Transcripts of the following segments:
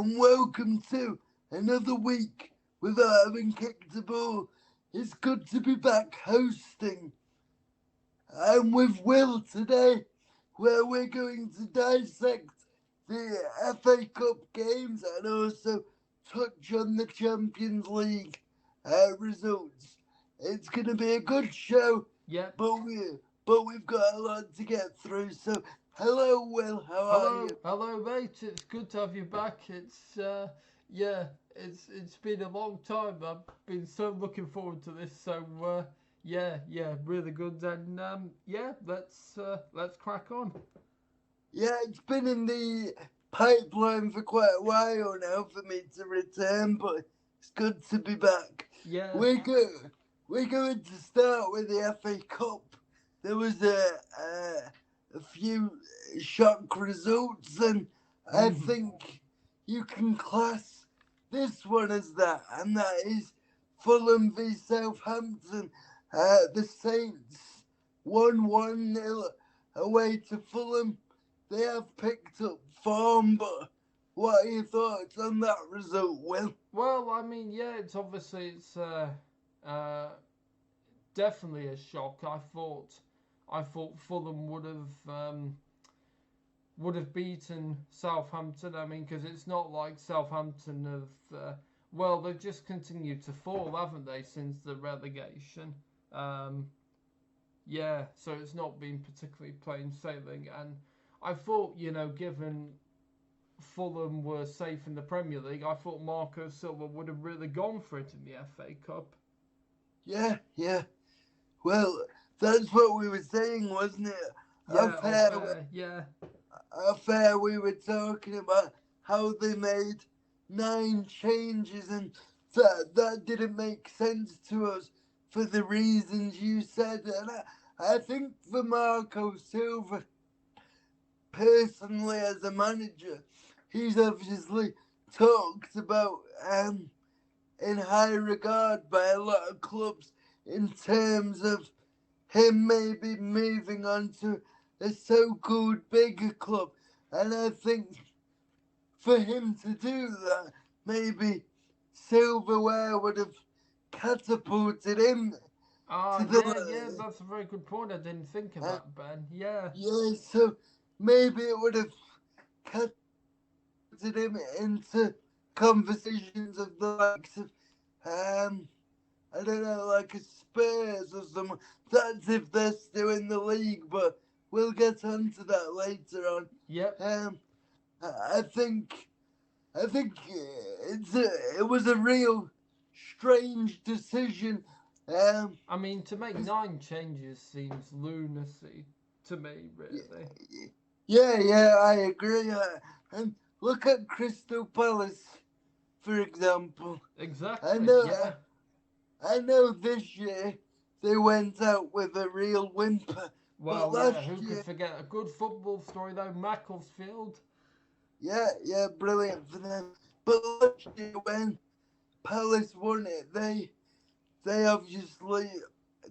and welcome to another week without having kicked a ball. It's good to be back hosting. I'm with Will today, where we're going to dissect the FA Cup games and also touch on the Champions League results. It's going to be a good show, Yep. but we've got a lot to get through. So, hello, Will. How are you? Hello, mate. It's good to have you back. It's been a long time. I've been so looking forward to this. So, really good. And let's crack on. Yeah, it's been in the pipeline for quite a while now for me to return, but it's good to be back. Yeah. We're good. We're going to start with the FA Cup. There was a few shock results, and I think you can class this one as that, and that is Fulham v Southampton. The Saints won 1-0 away to Fulham. They have picked up form, but what are your thoughts on that result, Will? Well, I mean, it's definitely a shock. I thought Fulham would have beaten Southampton. I mean, because it's not like Southampton they've just continued to fall, haven't they, since the relegation? So it's not been particularly plain sailing. And I thought, given Fulham were safe in the Premier League, I thought Marco Silva would have really gone for it in the FA Cup. Yeah. Well, that's what we were saying, wasn't it? Yeah. Affair we were talking about how they made 9 changes, and that didn't make sense to us for the reasons you said. And I think for Marco Silva, personally as a manager, he's obviously talked about in high regard by a lot of clubs in terms of him maybe moving on to a so-called bigger club. And I think for him to do that, maybe silverware would have catapulted him to Yeah, the that's a very good point. I didn't think of that, Ben. Yeah. yeah. So maybe it would have catapulted him into conversations of the likes of I don't know, like a Spurs or something. That's if they're still in the league, but we'll get onto that later on. Yep. Um, I think it was a real strange decision. I mean, to make 9 changes seems lunacy to me, really. Yeah, I agree. And look at Crystal Palace, for example. I Exactly, know, yeah. I know this year they went out with a real whimper, but Well, yeah, last who could year, forget a good football story, though? Macclesfield. yeah, brilliant for them. But last year when Palace won it, they obviously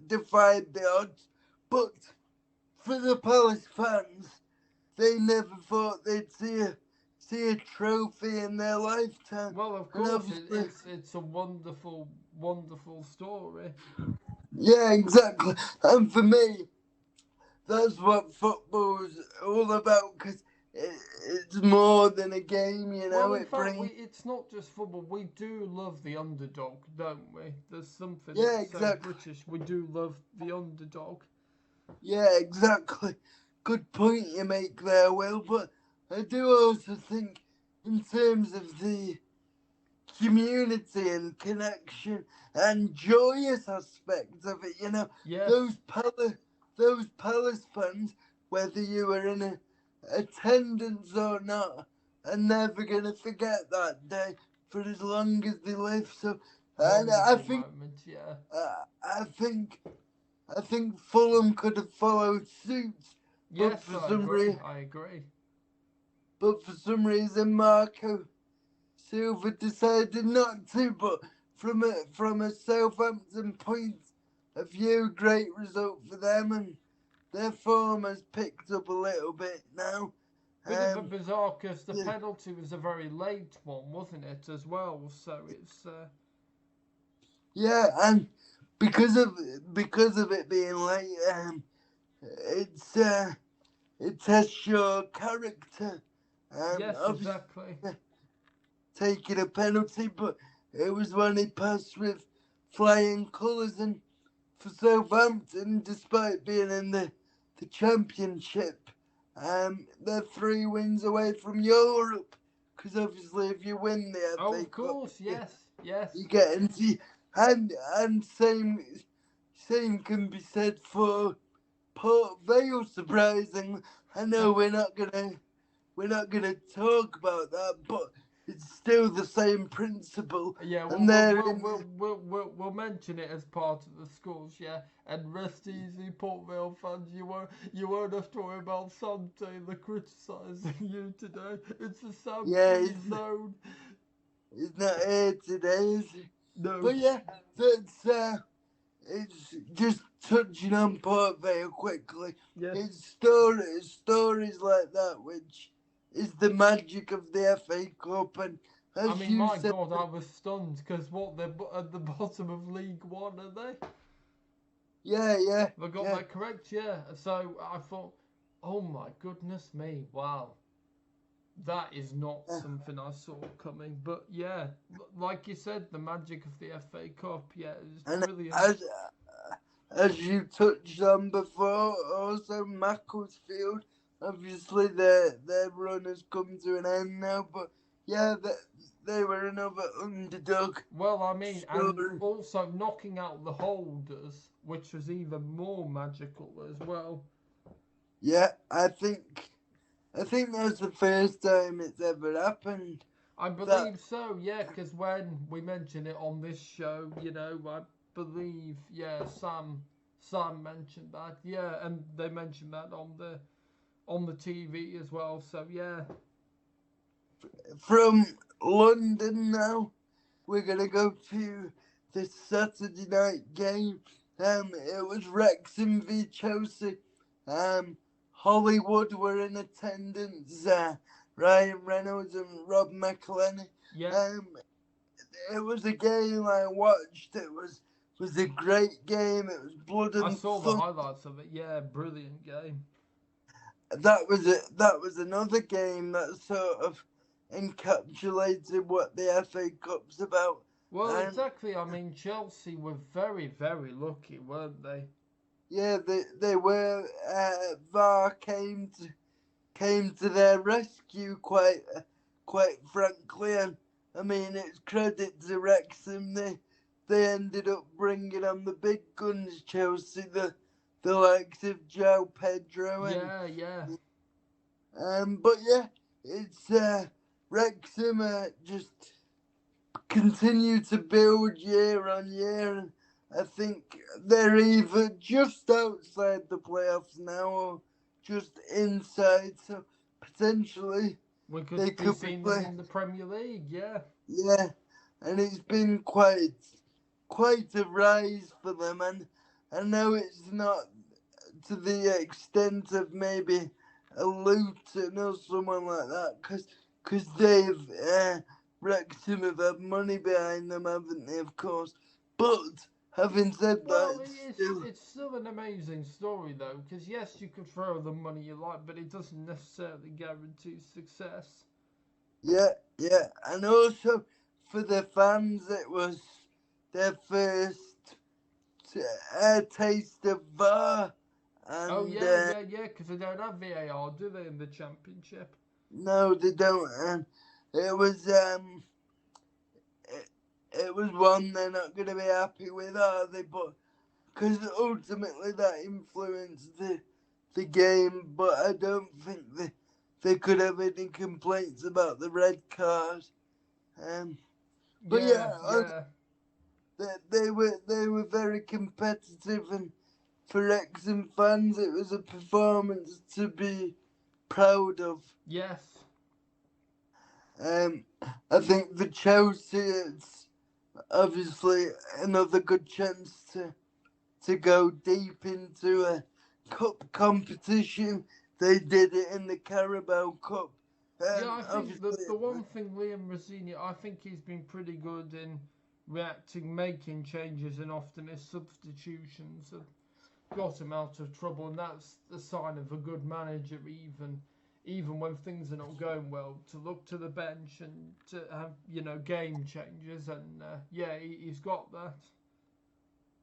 defied the odds. But for the Palace fans, they never thought they'd see a trophy in their lifetime. Well, of And course, obviously, it's a wonderful, wonderful story. yeah, exactly. And for me, that's what football's all about, because it's more than a game, you Well, know. in It fact, brings, it's not just football. We do love the underdog, don't we? There's something yeah, that's so exactly. British. We do love the underdog. Yeah, exactly. Good point you make there, Will. But I do also think, in terms of the community and connection and joyous aspect of it, Yes. those Palace fans, whether you were in attendance or not, are never gonna forget that day for as long as they live. So, and Wonderful moment, yeah. uh, I think I think Fulham could have followed suit, but Yes, for I some agree. reason, I agree. Marco Silva decided not to. But from a Southampton point of view, great result for them, and their form has picked up a little bit now. Bit of a bizarre because the yeah, penalty was a very late one, wasn't it, as well? So it's yeah, and because of it being late, it's it tests your character. yes, Obviously exactly. taking a penalty, but it was when he passed with flying colours, and for Southampton, despite being in the championship, they're 3 wins away from Europe. Because obviously, if you win the Oh, FA of Cup, course, yes, yes. you get into and same can be said for Port Vale. Surprising, I know we're not gonna talk about that, but it's still the same principle, Yeah, and they're in. we'll mention it as part of the scores, yeah. And rest easy, Port Vale fans. You won't have to worry about Sam Taylor criticising you today. It's a Sam Yeah, free zone. it's not here today, is it? No. But yeah, that's it's just touching on Port Vale quickly. Yes. It's stories like that which is the magic of the FA Cup, and I as mean, you my said, God, I was stunned because what they're at the bottom of League One, are they? yeah, They got yeah, that correct, yeah. So I thought, oh my goodness me, wow. That is not yeah. something I saw coming. But yeah, like you said, the magic of the FA Cup, yeah, it's And brilliant. as you touched on before, also Macclesfield, obviously their run has come to an end now, but yeah, they were another underdog Well, I mean, and story. also knocking out the holders, which was even more magical as well. Yeah, I think that's the first time it's ever happened. I That believe so, yeah, because when we mentioned it on this show, I believe, yeah, Sam mentioned that, yeah, and they mentioned that on the TV as well. So yeah, from London now, we're gonna go to the Saturday night game. It was Wrexham v Chelsea. Hollywood were in attendance. Ryan Reynolds and Rob McElhenney. yeah, Um, it was a game I watched. It was a great game. It was blood I and saw the thunder. highlights of it. Yeah, brilliant game. That was another game that sort of encapsulated what the FA Cup's about. Well, And exactly. I mean, Chelsea were very, very lucky, weren't they? yeah, they were. VAR came to their rescue quite frankly, and I mean it's credit to Wrexham. They ended up bringing on the big guns, Chelsea, the likes of Joe Pedro, and Yeah, yeah. but yeah, it's Wrexham just continue to build year on year, and I think they're either just outside the playoffs now or just inside. So potentially We they could be could be seeing them playing. in the Premier League. Yeah. Yeah, and it's been quite a rise for them, and I know it's not to the extent of maybe a Luton or someone like that, because they've Wrexham have had money behind them, haven't they? Of course, but having said that, Well, it's still it's still an amazing story though, because yes, you could throw the money you like, but it doesn't necessarily guarantee success. yeah, and also for the fans, it was their first taste of VAR, Oh and yeah, yeah, yeah, because they don't have VAR, do they, in the Championship? no, they don't, and it was it was one they're not going to be happy with, are they? But because ultimately that influenced the game, but I don't think they could have any complaints about the red card. Um, but Yeah, yeah, yeah. they were very competitive, and for Wrexham fans, it was a performance to be proud of. Yes. Um, I think for Chelsea, it's obviously another good chance to go deep into a cup competition. they did it in the Carabao Cup. Yeah, I think Obviously, the one thing Liam Rosini, I think he's been pretty good in reacting, making changes, and often his substitutions have got him out of trouble, and that's the sign of a good manager. Even when things are not going well, to look to the bench and to have game changes, and yeah, he's got that.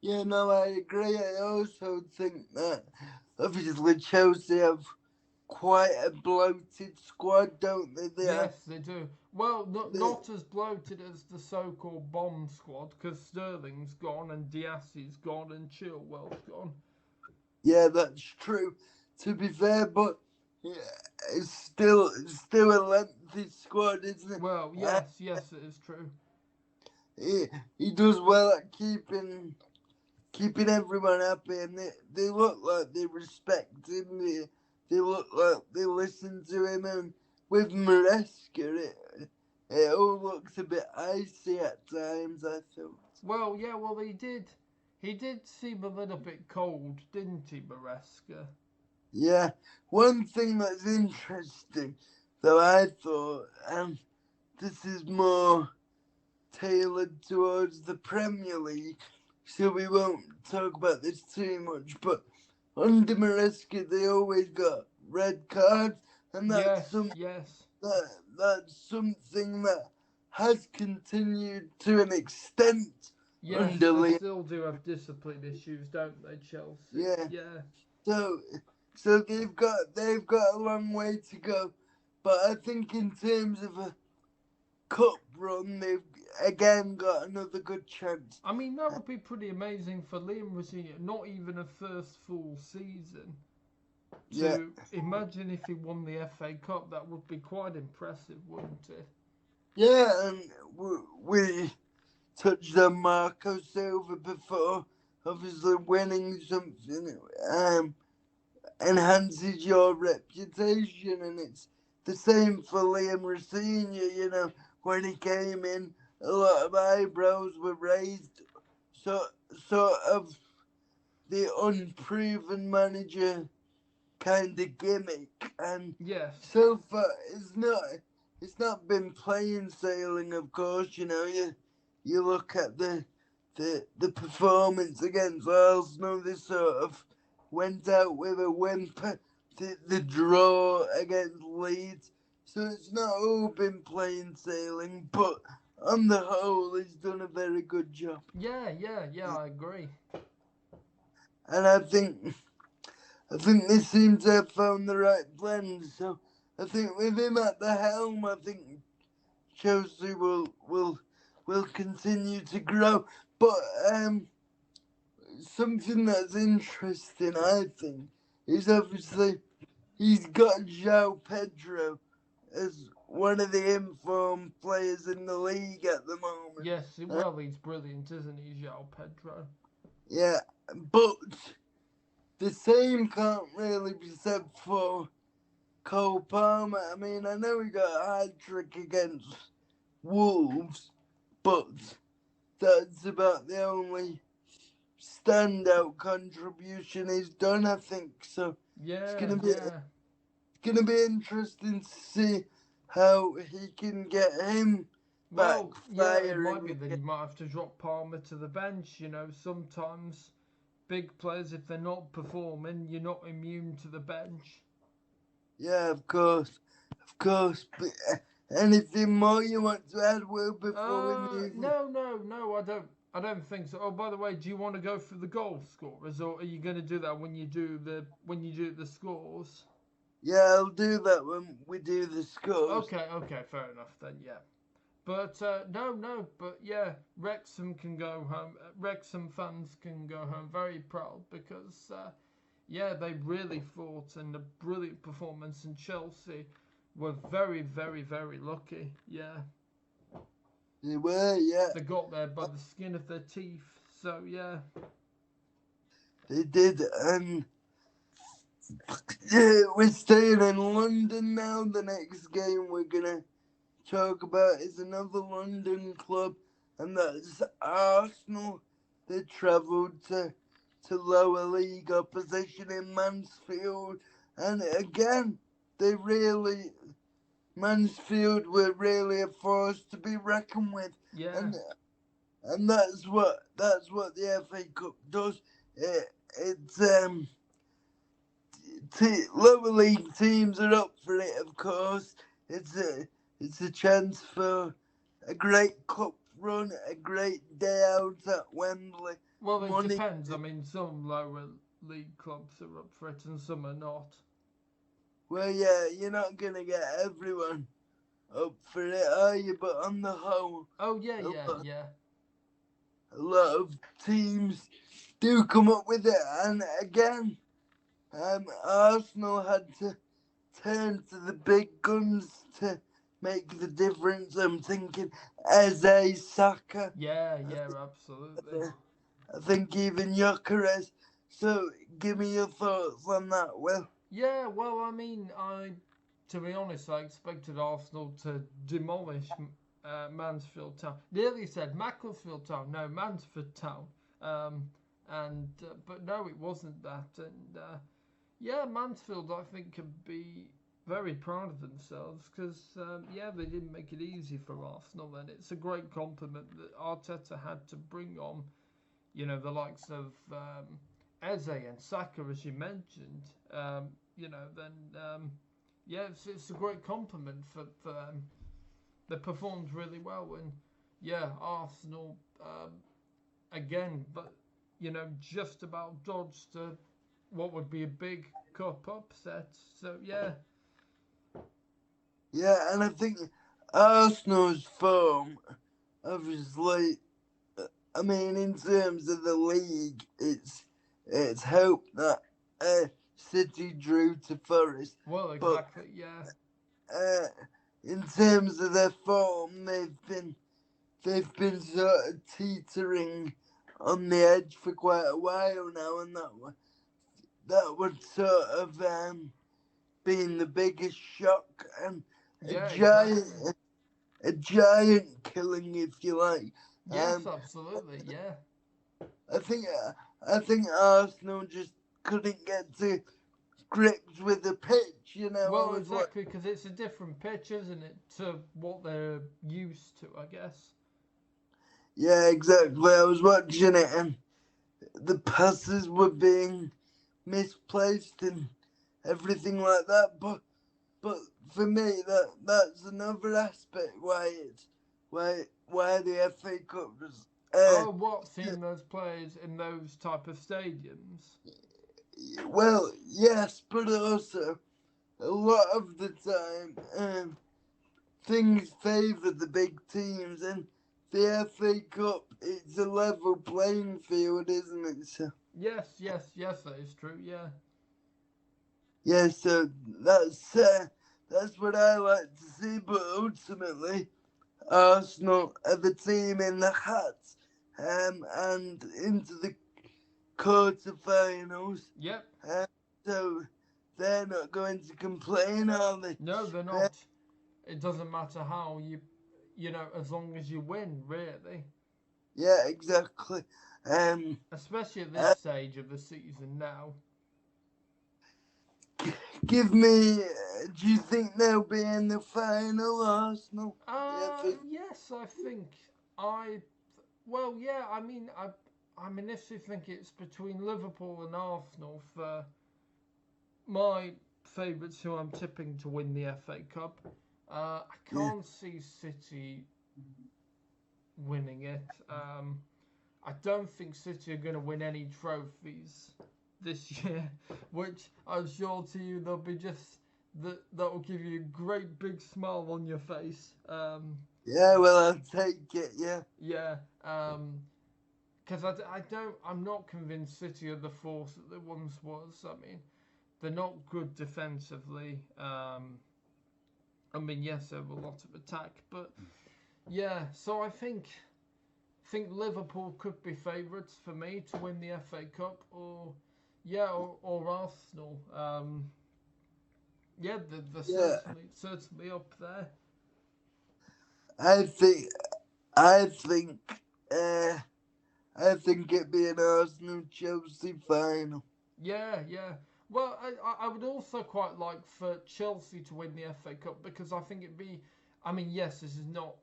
yeah, no, I agree. I also think that obviously Chelsea have quite a bloated squad, don't they? Yes, they do. Well, They not as bloated as the so-called bomb squad, because Sterling's gone and Diassi's gone and Chilwell's gone. yeah, that's true. To be fair, but yeah, it's still a lengthy squad, isn't it? Well, yes, it is true. He, he does well at keeping everyone happy, and they look like they respect him. They look like they listen to him, and with Maresca, it all looks a bit icy at times, I thought. Well, yeah, well he did seem a little bit cold, didn't he, Maresca? Yeah, one thing that's interesting, though, I thought, this is more tailored towards the Premier League, so we won't talk about this too much, but under Maresca, they always got red cards, and Yes. that's something that has continued to an extent Yes, under they Liam. still do have discipline issues, don't they, Chelsea? Yeah, Yeah. so they've got a long way to go, but I think in terms of a cup run, they've again got another good chance. I mean, that would be pretty amazing for Liam Rosini, not even a first full season. Yeah, To imagine if he won the FA Cup, that would be quite impressive, wouldn't it? yeah, and we touched on Marco Silva before. Obviously, winning something enhances your reputation, and it's the same for Liam Rosenior. When he came in, a lot of eyebrows were raised. So, sort of the unproven manager kind of gimmick, and Yes. so far it's not been plain sailing. Of course, you look at the performance against Arsenal. They sort of went out with a whimper. The draw against Leeds, so it's not all been plain sailing. But on the whole, he's done a very good job. Yeah, I agree. And I think they seem to have found the right blend. So I think with him at the helm, I think Chelsea will continue to grow. But something that's interesting, I think, is obviously he's got João Pedro as one of the informed players in the league at the moment. Yes, well, he's brilliant, isn't he, João Pedro? Yeah, but the same can't really be said for Cole Palmer. I mean, I know he got a hat trick against Wolves, but that's about the only standout contribution he's done, I think. So it's Yeah, gonna be interesting to see how he can get him back Well, yeah, it might firing be that again. he might have to drop Palmer to the bench. Sometimes big players, if they're not performing, you're not immune to the bench. Yeah, of course. But anything more you want to add, Will, before we move on? No, I don't. I don't think so. Oh, by the way, do you want to go for the goal scorers, or are you going to do that when you do the scores? Yeah, I'll do that when we do the scores. Okay, fair enough then. Yeah, but no, but yeah, Wrexham can go home. Wrexham fans can go home very proud because yeah, they really fought and a brilliant performance, and Chelsea were very, very, very lucky. Yeah. They were, yeah. They got there by the skin of their teeth. So yeah. They did, and yeah, we're staying in London now. The next game we're gonna talk about is another London club, and that's Arsenal. They travelled to lower league opposition in Mansfield, And again, Mansfield were really a force to be reckoned with. Yeah. And that's what the FA Cup does. It's lower league teams are up for it, of course. It's a chance for a great cup run, a great day out at Wembley. Well, it Money. depends. I mean, some lower league clubs are up for it and some are not. Well, yeah, you're not gonna get everyone up for it, are you? But on the whole, Oh, yeah, a yeah, lot, yeah. a lot of teams do come up with it. And again, Arsenal had to turn to the big guns to make the difference. I'm thinking Eze, Saka. Yeah, yeah, absolutely. I think even Gyökeres. So give me your thoughts on that, Will. Yeah, well, I mean, to be honest, I expected Arsenal to demolish Mansfield Town. Nearly said Macclesfield Town, no, Mansfield Town. Um, but no, it wasn't that. And yeah, Mansfield, I think, can be very proud of themselves because yeah, they didn't make it easy for Arsenal, and it's a great compliment that Arteta had to bring on, the likes of Eze and Saka, as you mentioned. Then yeah, it's a great compliment for them. They performed really well, and yeah, Arsenal again, but just about dodged what would be a big cup upset. So yeah, Yeah, and I think Arsenal's form, obviously, I mean, in terms of the league, it's helped that City drew to Forest, well, but exactly, yeah, uh, in terms of their form, they've been sort of teetering on the edge for quite a while now, and that would sort of been the biggest shock and a yeah, giant exactly. a giant killing, if you like. Yes, Um, absolutely, yeah. I think I think Arsenal just couldn't get to grips with the pitch. I Well, was like, exactly, because it's a different pitch, isn't it, to what they're used to, I guess. yeah, exactly. I was watching it, and the passes were being misplaced and everything like that. But for me, that's another aspect why the FA Cup was. Oh, what, seeing those players in those type of stadiums? Well, yes, but also a lot of the time, things favour the big teams, and the FA Cup, it's a level playing field, isn't it? So, Yes, yes, yes, that is true, yeah. yeah, so that's what I like to see, but ultimately, Arsenal are the team in the hat, and into the quarterfinals. Yep. Um, so they're not going to complain, are they? No, they're not. It doesn't matter how as long as you win, really. Yeah, exactly. Um, Especially at this uh, stage of the season now. give me. Do you think they'll be in the final, Arsenal? Yeah, Yes, I think I. Well, yeah, I'm initially think it's between Liverpool and Arsenal for my favourites who I'm tipping to win the FA Cup. I yeah, can't see City winning it. I don't think City are going to win any trophies this year, which I'm sure to you they'll be just that will give you a great big smile on your face. yeah. Well, I'll take it. Yeah, Yeah, because I'm not convinced City are the force that they once was. I mean, they're not good defensively. Yes, they have a lot of attack, but yeah. So I think Liverpool could be favourites for me to win the FA Cup, or Arsenal. Yeah, they're yeah. certainly up there. I think. I think. Uh, I think it'd be an Arsenal Chelsea final. Yeah, yeah. Well, I would also quite like for Chelsea to win the FA Cup because I think it'd be. I mean, yes, this is not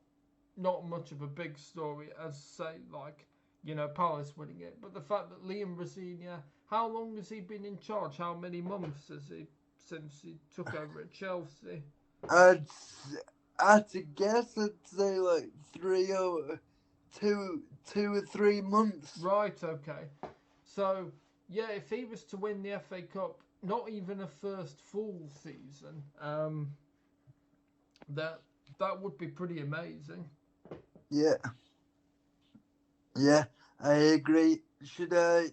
much of a big story as say like Palace winning it, but the fact that Liam Rosenior, how long has he been in charge? How many months has he since he took over at Chelsea? I'd at a guess, I'd say like 2 or 3 months. Right. Okay. So yeah, if he was to win the FA Cup, not even a first full season, that that would be pretty amazing. Yeah, yeah, I agree. Should I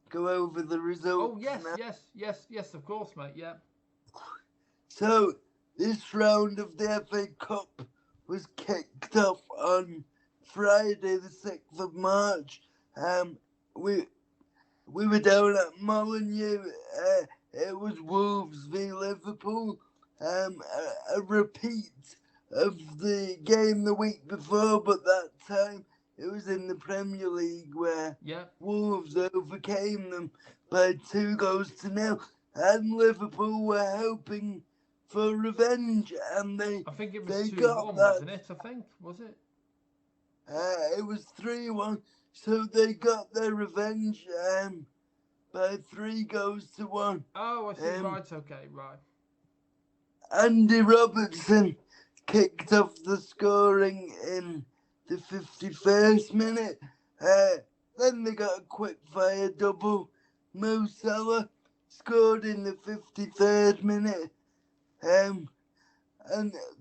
go over the Oh results yes, now? yes, yes, yes. Of course, mate. Yeah. So, this round of the FA Cup was kicked off on Friday, the 6th of March. We we were down at Molineux. It was Wolves v Liverpool. A repeat of the game the week before, but that time it was in the Premier League where Yeah. Wolves overcame them by 2 goals to 0. And Liverpool were hoping for revenge, and I think it was they two got one, that. wasn't it? I think was it? It was 3-1, so they got their revenge by 3 goals to 1. Oh, I see. Um, Right. Okay. Right. Andy Robertson kicked off the scoring in the 51st minute. Then they got a quick fire double. Mo Salah scored in the 53rd minute. And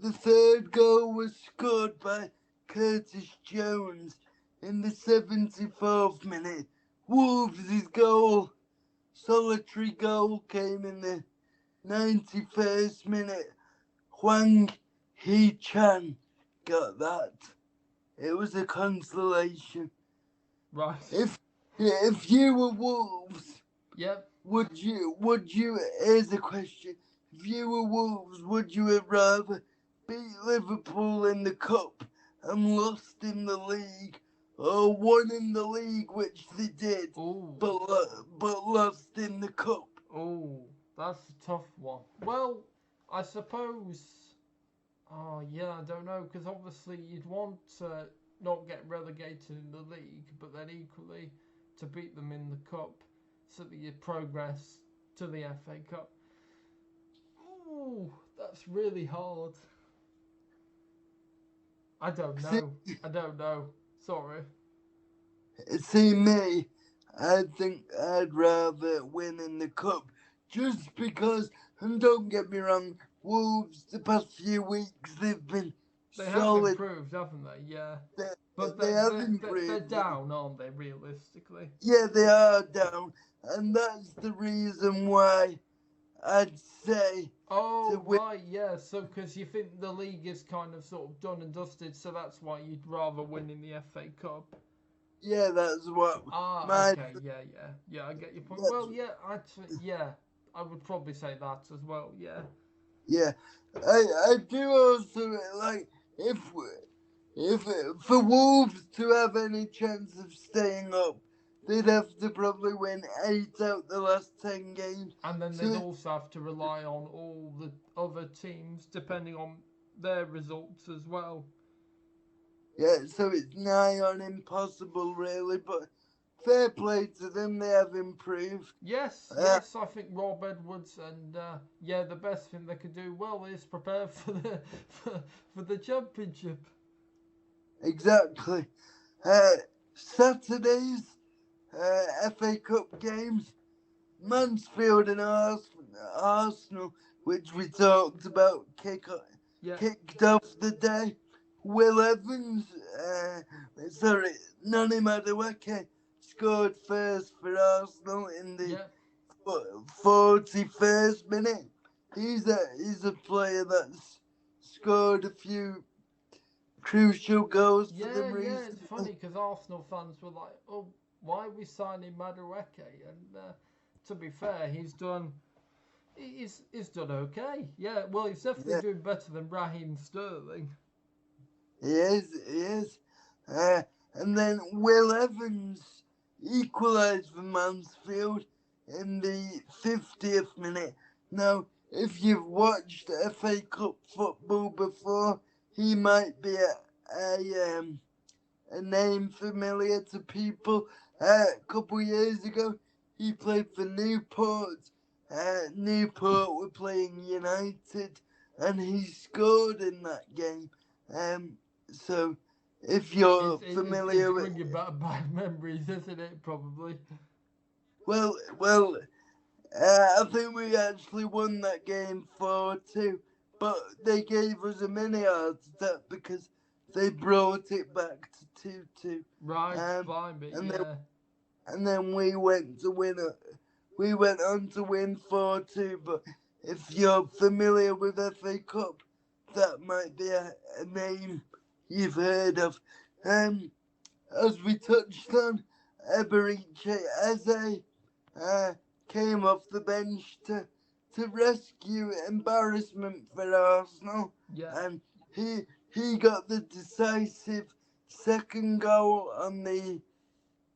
the third goal was scored by Curtis Jones in the 74th minute. Wolves' goal, solitary goal, came in the 91st minute. Huang He-chan got that. It was a consolation. Right. If you were Wolves, Yep. would you here's a question. If you were Wolves, would you have rather beat Liverpool in the cup and lost in the league, or won in the league, which they did, Oh. but lost in the cup? Oh. That's a tough one. Well, I suppose. Oh yeah, I don't know because obviously you'd want to not get relegated in the league, but then equally to beat them in the cup so that you progress to the FA Cup. Ooh, that's really hard. I don't See, know. I don't know. Sorry. see me, I think I'd rather win in the cup, just because, and don't get me wrong, Wolves the past few weeks they've been They have solid. improved, haven't they? Yeah. They, But they have they're improved. down, aren't they, realistically? Yeah, they are down, and that's the reason why I'd say to Oh, win. right, yeah. So, because you think the league is kind of sort of done and dusted, so that's why you'd rather win in the FA Cup. Yeah, that's what Ah, my okay, yeah, yeah. Yeah, I get your point. that's, Well, yeah, actually, yeah. I would probably say that as well, yeah. yeah. I do also like if for Wolves to have any chance of staying up, they'd have to probably win 8 out the last 10 games. And then they'd So also have to rely on all the other teams, depending on their results as well. yeah, so it's nigh on impossible, really. But fair play to them; they have improved. Yes, Uh, yes, I think Rob Edwards and yeah, the best thing they could do well is prepare for the for the championship. exactly. Saturday's FA Cup games: Mansfield and Arsenal, which we talked about, Yeah, kicked off the day. Will Evans, sorry, Nani Madueke scored first for Arsenal in the yeah, 41st minute. He's a player that's scored a few crucial goals for them yeah. It's recently. funny because Arsenal fans were like, "Oh, why are we signing Madueke?" And to be fair, he's done okay. Yeah, well, he's definitely Yeah, doing better than Raheem Sterling. he is. He is. And then Will Evans equalised for Mansfield in the 50th minute. Now, if you've watched FA Cup football before, he might be a name familiar to people. A couple years ago, he played for Newport. Newport were playing United, and he scored in that game. So, if you're It's familiar with, bringing back bad memories, isn't it? Probably. well, I think we actually won that game 4-2, but they gave us a mini heart attack because they brought it back to 2-2. Right, Um, blimey, and then yeah. and then we went to win it. We went on to win 4-2. But if you're familiar with FA Cup, that might be a name you've heard of. As we touched on, Eberiche Eze came off the bench to rescue embarrassment for Arsenal, Yeah. and he got the decisive second goal on the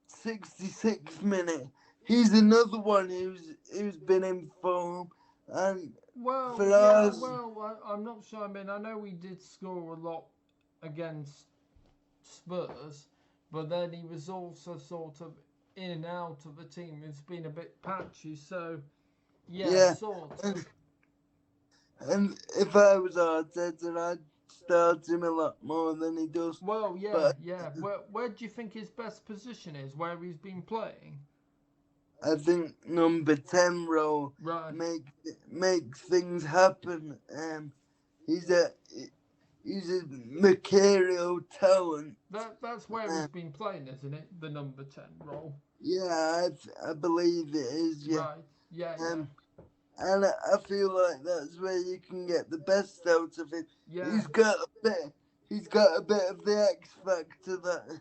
66th minute. He's another one who's been in form, and Well, for yeah, us, well, I'm not sure. I mean, I know we did score a lot against Spurs, but then he was also sort of in and out of the team. It's been a bit patchy, so yeah, yeah. sort of. And if I was Arteta, I'd start him a lot more than he does. Well, yeah, But yeah. Where do you think his best position is? Where he's been playing? I think number 10 role Right. makes things happen. He's a he's a mercurial talent. That's where he's Um, been playing, isn't it? The number 10 role. yeah, I believe it is. Yeah. Right. Yeah, yeah. Um, and I feel like that's where you can get the best out of him. Yeah. He's got a bit. He's got a bit of the X factor that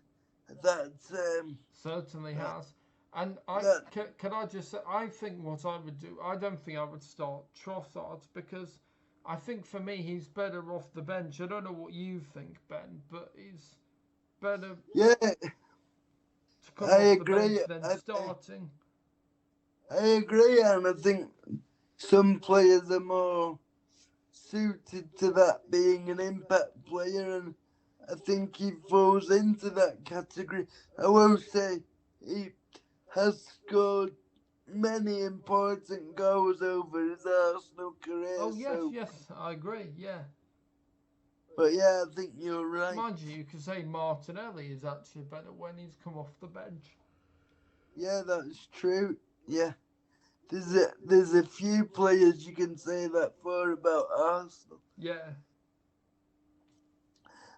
Certainly has. And that can I just say, I think what I would do, I don't think I would start Trossard because I think for me he's better off the bench. I don't know what you think, Ben, but he's better yeah. to come I off the bench agree. than starting. I agree, and I think some players are more suited to that being an impact player, and I think he falls into that category. I will say he has scored many important goals over his Arsenal career, Oh yes, so yes, I agree. Yeah, but yeah, I think you're right. mind you, you could say Martinelli is actually better when he's come off the bench. Yeah, that's true. Yeah. There's a few players you can say that for about Arsenal. Yeah,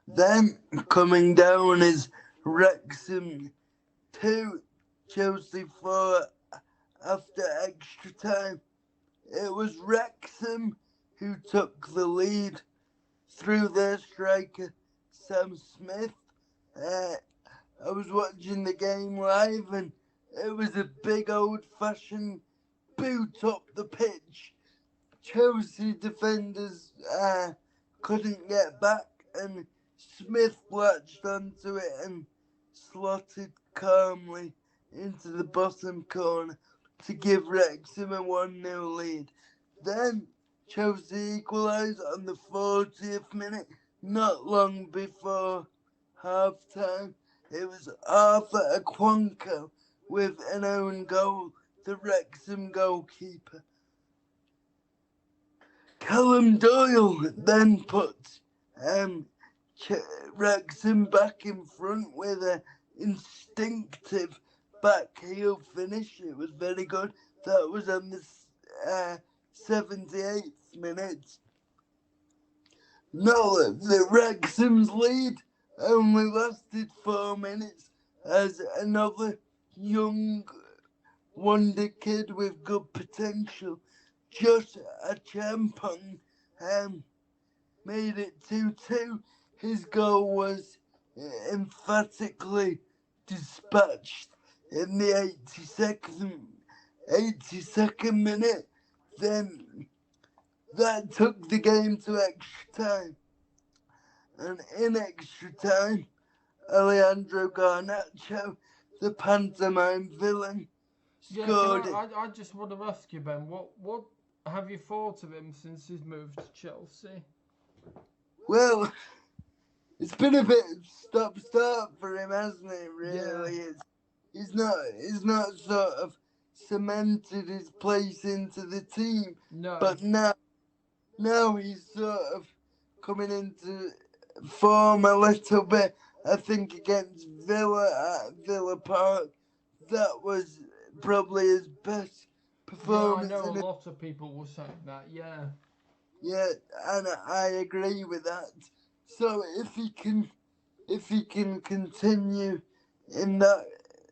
Then coming down is Wrexham 2, Chelsea 4 after extra time. It was Wrexham who took the lead through their striker Sam Smith. I was watching the game live, and it was a big old fashioned boot up the pitch. Chelsea defenders couldn't get back, and Smith latched onto it and slotted calmly into the bottom corner to give Wrexham a 1-0 lead. Then Chelsea equalised on the 40th minute, not long before half time. It was Arthur Akwanko with an own goal, the Wrexham goalkeeper. Callum Doyle then put Wrexham back in front with an instinctive back heel finish. It was very good. That was on the 78th minute. No, the Wrexham's lead only lasted 4 minutes as another young wonder kid with good potential, Josh Achampong, made it 2-2. His goal was emphatically dispatched in the 82nd minute. Then that took the game to extra time. And in extra time, Alejandro Garnacho, the pantomime villain, Yeah, can scored. I just want to ask you, Ben, what have you thought of him since he's moved to Chelsea? Well, it's been a bit stop-start for him, hasn't it? Yeah. Really, he's not sort of cemented his place into the team, No. but now he's sort of coming into form a little bit. I think against Villa at Villa Park, that was probably his best Yeah, I performance know a in it. lot of people were saying that. Yeah. Yeah, and I agree with that. So if he can continue in that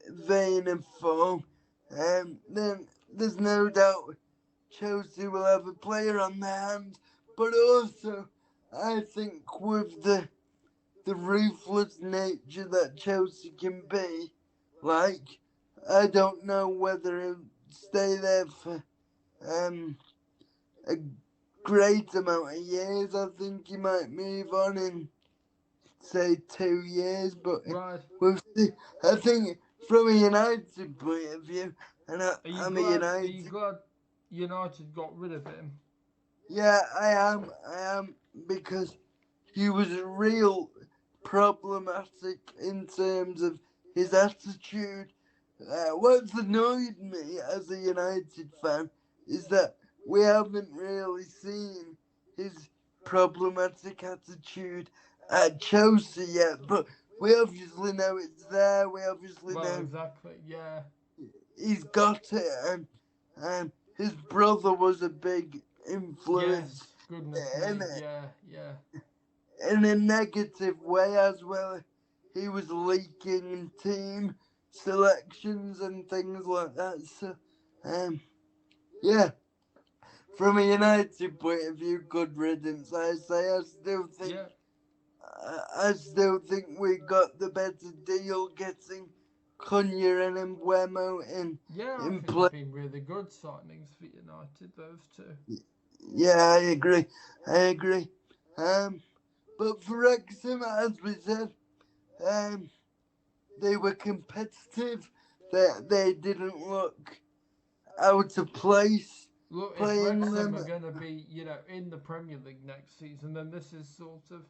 vein of form, then there's no doubt Chelsea will have a player on their hands. But also, I think with the ruthless nature that Chelsea can be, like, I don't know whether he'll stay there for a great amount of years. I think he might move on in say 2 years, but Right. we'll see. I think from a United point of view, and Are you I'm a glad? Are you United. glad United got rid of him? Yeah, I am because he was real problematic in terms of his attitude. What's annoyed me as a United fan is that we haven't really seen his problematic attitude at Chelsea yet, but we obviously know it's there. We obviously Well, know exactly. Yeah. he's got it, and his brother was a big influence Yes. Goodness in me. it Yeah. Yeah. in a negative way as well. He was leaking team selections and things like that. So, yeah, from a United point of view, good riddance. I say. Yeah. I still think we got the better deal getting Cunha and Mbeumo Yeah, I in think they've play. been really good signings for United, those two. Yeah, I agree. I agree. But for Wrexham, as we said, um, they were competitive. They didn't look out of place Look, if playing Wrexham them. are going to be, in the Premier League next season, then this is sort of,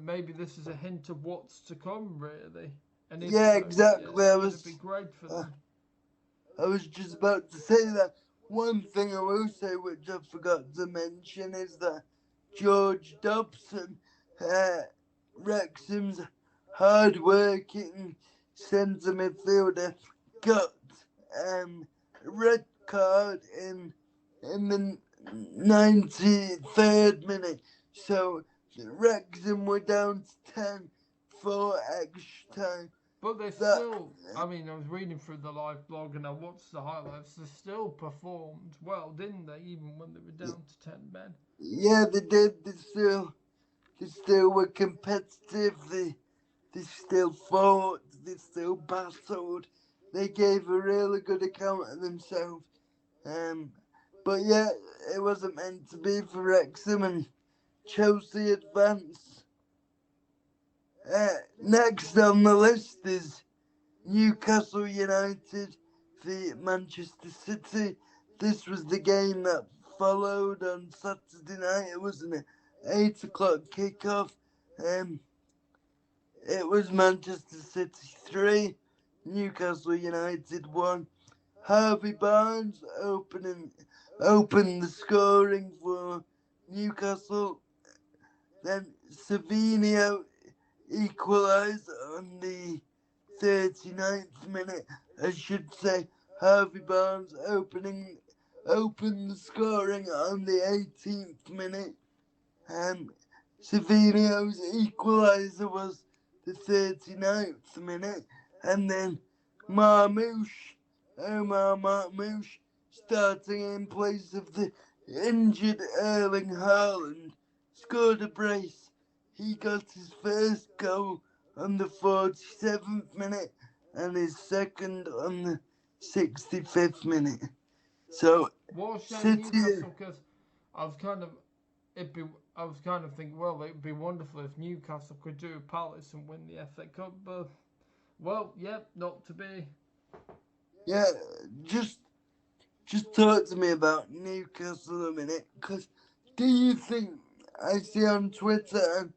maybe this is a hint of what's to come, really. And if Yeah, so, yeah, exactly. it'd be great for them. I was just about to say that. One thing I will say, which I forgot to mention, is that George Dobson, uh, Wrexham's hard-working centre midfielder, got a red card in the 93rd minute. So Wrexham were down to 10 for extra time. But they That still, I was reading through the live blog and I watched the highlights. They still performed well, didn't they? Even when they were down to 10 men. Yeah, they did. They still were competitive. They still fought. They still battled. They gave a really good account of themselves. Um, but yeah, it wasn't meant to be for Wrexham, and Chelsea advanced. Next on the list is Newcastle United v Manchester City. This was the game that followed on Saturday night. It was an 8 o'clock kickoff. Um, it was Manchester City 3, Newcastle United 1. Harvey Barnes opened the scoring for Newcastle. Then Savinio equalised on the 39th minute. I should say Harvey Barnes opened the scoring on the 18th minute. Savinio's equaliser was the 39th minute, and then Omar Marmoush, starting in place of the injured Erling Haaland, scored a brace. He got his first goal on the 47th minute and his second on the 65th minute. So, What a shame City, Newcastle, because I was kind of, it'd be, I was kind of thinking, well, it'd be wonderful if Newcastle could do Palace and win the FA Cup, but, well, yep, not to be. Yeah, just just talk to me about Newcastle a minute, because do you think, I see on Twitter,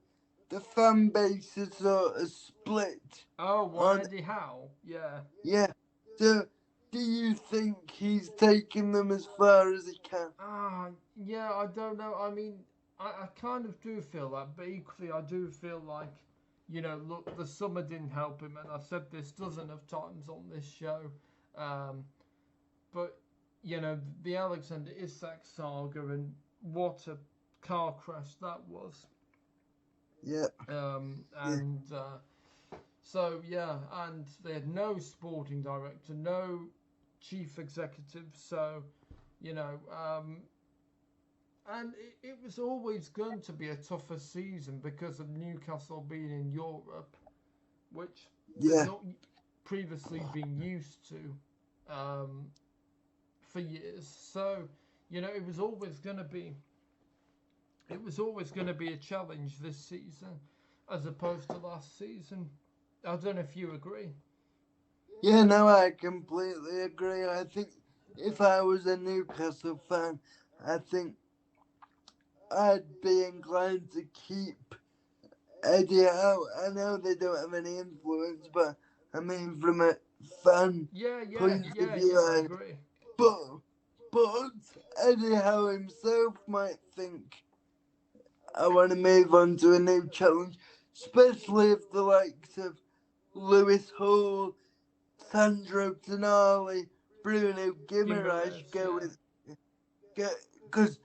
the fan base is sort of split Oh, what, on, Eddie Howe? Yeah. yeah, so do you think he's taking them as far as he can? Yeah, I don't know. I mean, I kind of do feel that, but equally, I do feel like, look, the summer didn't help him, and I've said this dozens of times on this show. Um, but, the Alexander Isak saga, and what a car crash that was. Yeah, yeah, And so, yeah, and they had no sporting director, no chief executive, so, you know, um, and it was always going to be a tougher season because of Newcastle being in Europe, which they've yeah, not previously been used to for years. So, it was always going to be a challenge this season as opposed to last season. I don't know if you agree. yeah, no, I completely agree. I think if I was a Newcastle fan, I think I'd be inclined to keep Eddie out. I know they don't have any influence, but I mean, from a fan Yeah, yeah, point of yeah, view, yeah, I agree. but but Eddie Howe himself might think, I want to move on to a new challenge, especially if the likes of Lewis Hall, Sandro Tonali, Bruno Guimaraes Guimaraes, go yeah. with, because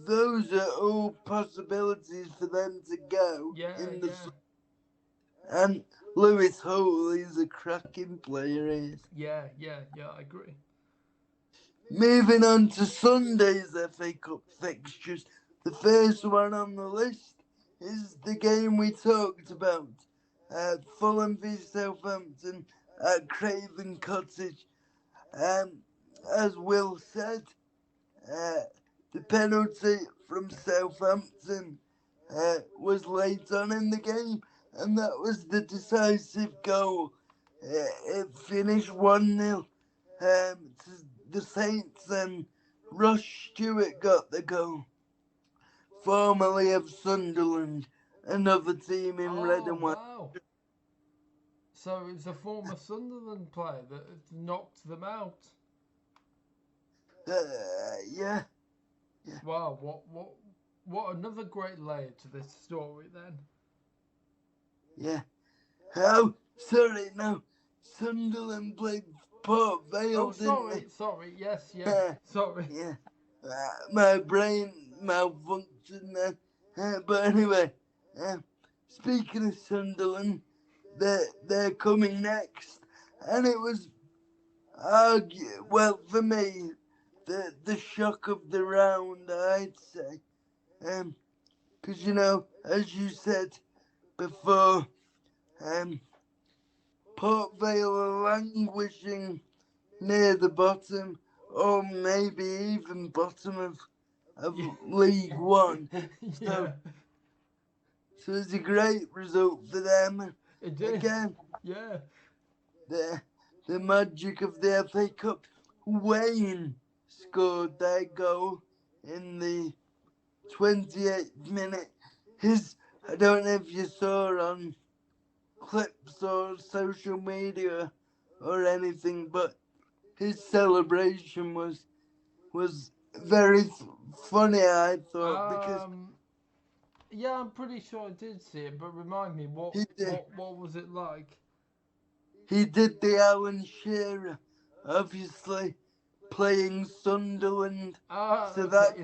those are all possibilities for them to go Yeah, in the, yeah. and Lewis Hall is a cracking player. He is. Yeah, yeah, yeah, I agree. Moving on to Sunday's FA Cup fixtures, the first one on the list is the game we talked about. Fulham v Southampton at Craven Cottage. Um, as Will said, uh, the penalty from Southampton was late on in the game, and that was the decisive goal. It finished 1-0 to the Saints, and Ross Stewart got the goal, formerly of Sunderland, another team in red Oh, and white. wow. So it's a former Sunderland player that has knocked them out. Yeah, yeah, Wow, what another great layer to this story then. yeah. Oh, sorry, no. Sunderland played Port Oh, Vale, didn't sorry, sorry, yes, yeah, they? sorry. Yeah. My brain malfunctioned then. But anyway, uh, speaking of Sunderland, they're coming next. And it was, well, for me, the shock of the round, I'd say. Because, as you said before, um, Port Vale are languishing near the bottom, or maybe even bottom of Yeah. League One. So, Yeah, so it's a great result for them. it is. Again, Yeah. the the magic of the FA Cup. Wayne scored their goal in the 28th minute. I don't know if you saw on clips or social media or anything, but his celebration was very funny, I thought, because Um, yeah, I'm pretty sure I did see it, but remind me, what he did, what what was it like? he did the Alan Shearer, obviously playing Sunderland. Ah, So okay. that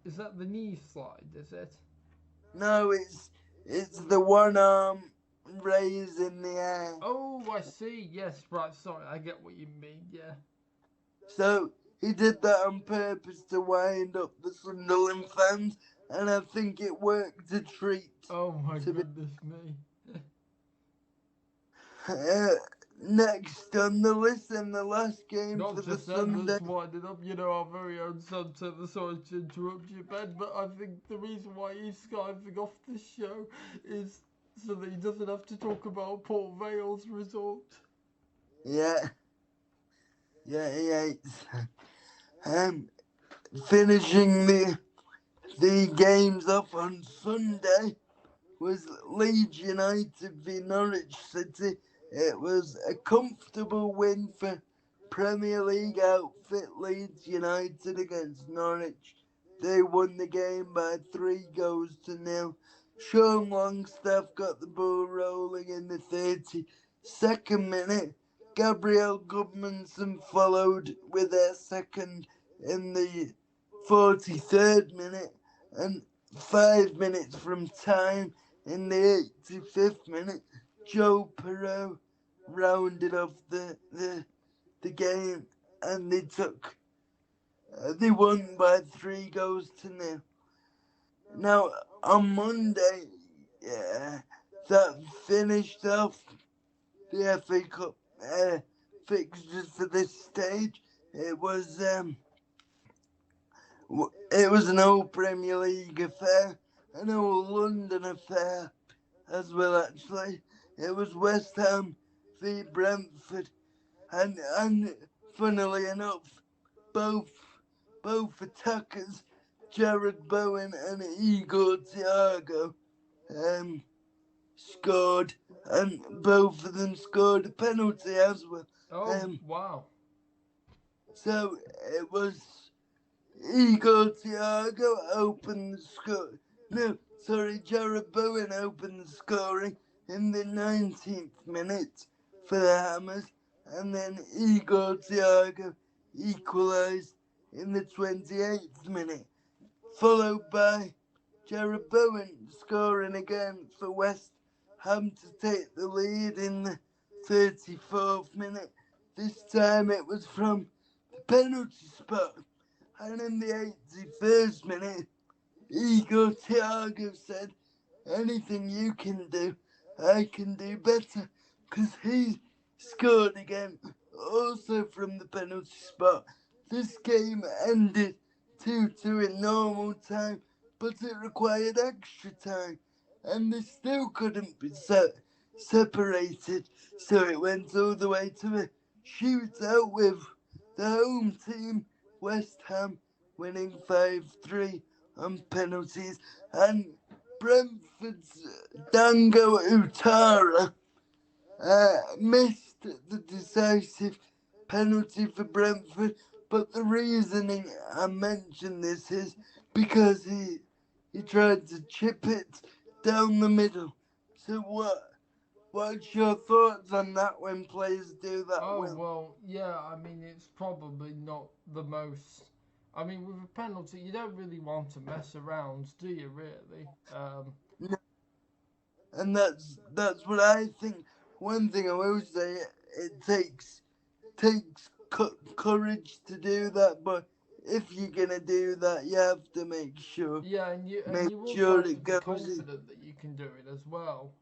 Is that the knee slide? Is it? no, it's the one arm raised in the air. Oh, I see. Yes, right. Sorry, I get what you mean. Yeah. So he did that on purpose to wind up the Sunderland fans, and I think it worked a treat. Oh my To be goodness me. uh, next on the list, and the last game Not for the just that, Sunday. let's wind it up. Our very own son Taylor. Sorry to interrupt you, Ben, but I think the reason why he's skiving off this show is so that he doesn't have to talk about Port Vale's result. Yeah, Yeah, yeah. Finishing the games off on Sunday was Leeds United v Norwich City. It was a comfortable win for Premier League outfit Leeds United against Norwich. They won the game by 3-0. Sean Longstaff got the ball rolling in the 32nd minute. Gabriel Goodmanson followed with their second in the 43rd minute, and 5 minutes from time in the 85th minute, Joe Perot rounded off the game, and they won by 3-0. Now on Monday, yeah, that finished off the FA Cup fixtures for this stage. It was an old Premier League affair, an old London affair as well, actually. It was West Ham v Brentford, and funnily enough, both attackers, Jared Bowen and Igor Thiago, scored, and both of them scored a penalty as well. Oh, wow. So it was Igor Thiago opened the score. No, sorry, Jared Bowen opened the scoring in the 19th minute for the Hammers, and then Igor Thiago equalised in the 28th minute, followed by Jared Bowen scoring again for West Ham to take the lead in the 34th minute. This time it was from the penalty spot, and in the 81st minute, Igor Thiago said, "Anything you can do, I can do better," because he scored again, also from the penalty spot. This game ended 2-2 in normal time, but it required extra time, and they still couldn't be separated, so it went all the way to a shootout with the home team, West Ham, winning 5-3 on penalties, and Brentford's Dango Utara missed the decisive penalty for Brentford, but the reasoning I mention this is because he tried to chip it down the middle. So what's your thoughts on that when players do that? Oh, Well, well, yeah, I mean, it's probably not the most. I mean, with a penalty, you don't really want to mess around, do you, really? no, and that's what I think. One thing I will say, it takes courage to do that, but if you're gonna do that, you have to Yeah, and make you also sure have to it be goes in. confident that you can do it as well.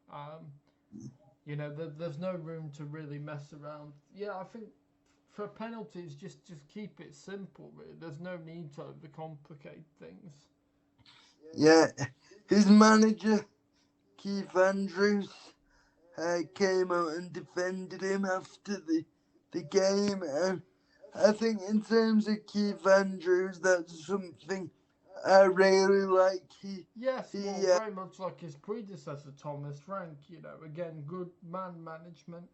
You know, there's no room to really mess around. Yeah, I think for penalties, just keep it simple. Really, there's no need to overcomplicate things. Yeah, his manager Keith Andrews came out and defended him after the game, and I think in terms of Keith Andrews, that's something I really like. Yes, He well, very much like his predecessor, Thomas Frank. You know, again, good man management.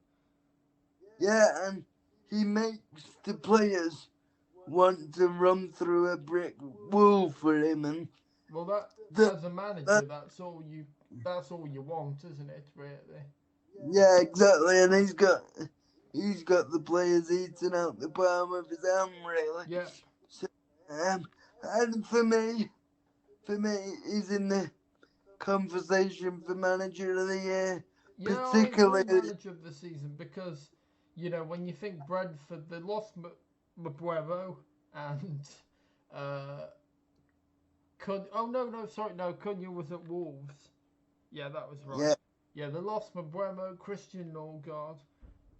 Yeah, and he makes the players want to run through a brick wall for him, and Well, that that as a that manager, that's all you want, isn't it? Really. yeah, exactly, and he's got the players eating out the palm of his hand, really. Yeah. So, and for me, he's in the conversation for manager of the year, Yeah, I agree, particularly. manager of the season, because you know when you think Brentford, they lost Mabuero and uh, oh no, sorry, no, Cunha was at Wolves. Yeah, that was right. Yeah, Yeah, they lost Mabuero, Christian Norgard,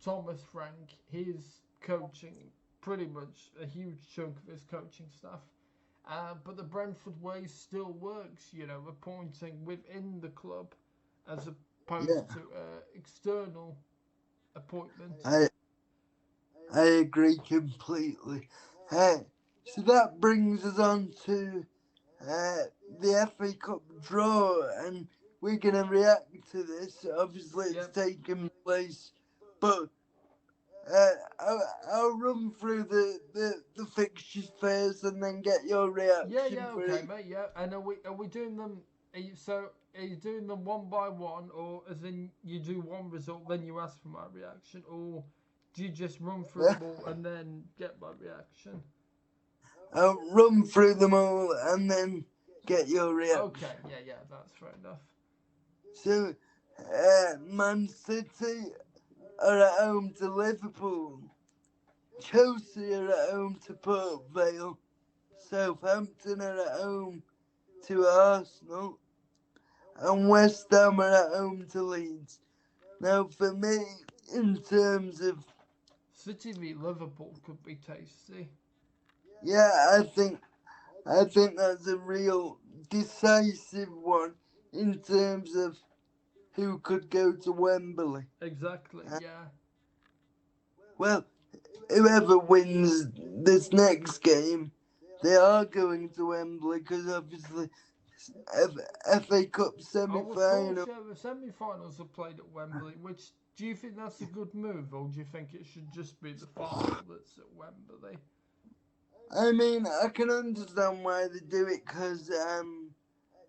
Thomas Frank. He's coaching pretty much a huge chunk of his coaching staff. But the Brentford way still works, you know, appointing within the club as yeah. opposed to external appointments. I I agree completely. Uh, so that brings us on to the FA Cup draw, and we're going to react to this. Obviously, it's Yep. taken place, but I'll run through the fixtures first and then get your Yeah, reaction yeah, for okay, it. mate. Yeah, and are we doing them? Are you doing them one by one, or as in you do one result, then you ask for my reaction, or do you just run through Uh, them all and then get my reaction? I'll run through them all and then get your reaction. Okay, yeah, yeah, that's fair enough. So, Man City are at home to Liverpool. Chelsea are at home to Port Vale. Southampton are at home to Arsenal. And West Ham are at home to Leeds. Now, for me, in terms of, City v Liverpool could be tasty. yeah, I think that's a real decisive one in terms of who could go to Wembley. Exactly, Uh, yeah. well, whoever wins this next game, they are going to Wembley because obviously FA Cup Oh, of course, semi-final. yeah. The semi-finals are played at Wembley. Which do you think that's a good move, or do you think it should just be the final that's at Wembley? I mean, I can understand why they do it because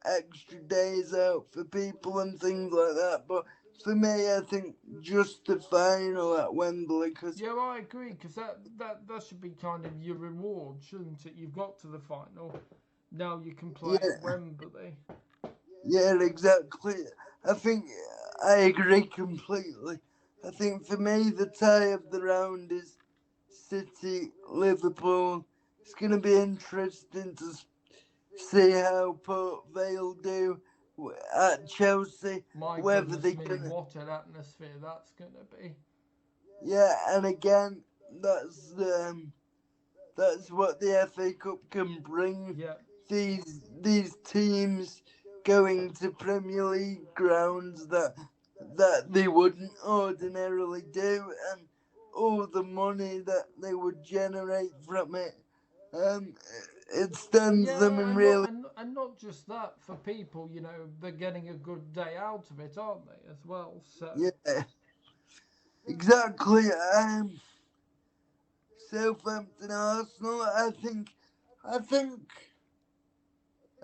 extra days out for people and things like that. But for me, I think just the final at Wembley because, Yeah, I agree, because that should be kind of your reward, shouldn't it? You've got to the final. Now you can play at yeah, Wembley. yeah, exactly. I think I agree completely. I think for me, the tie of the round is City, Liverpool. It's going to be interesting to see how Port Vale do at Chelsea. My Whether goodness they me, can, what an atmosphere that's going to be. yeah, and again, that's what the FA Cup can bring. Yeah, These teams going to Premier League grounds that they wouldn't ordinarily do, and all the money that they would generate from it, um, it stands them yeah, in and not really, and not just that for people. They're getting a good day out of it, aren't they? As well. So yeah, exactly. Southampton, Arsenal. I think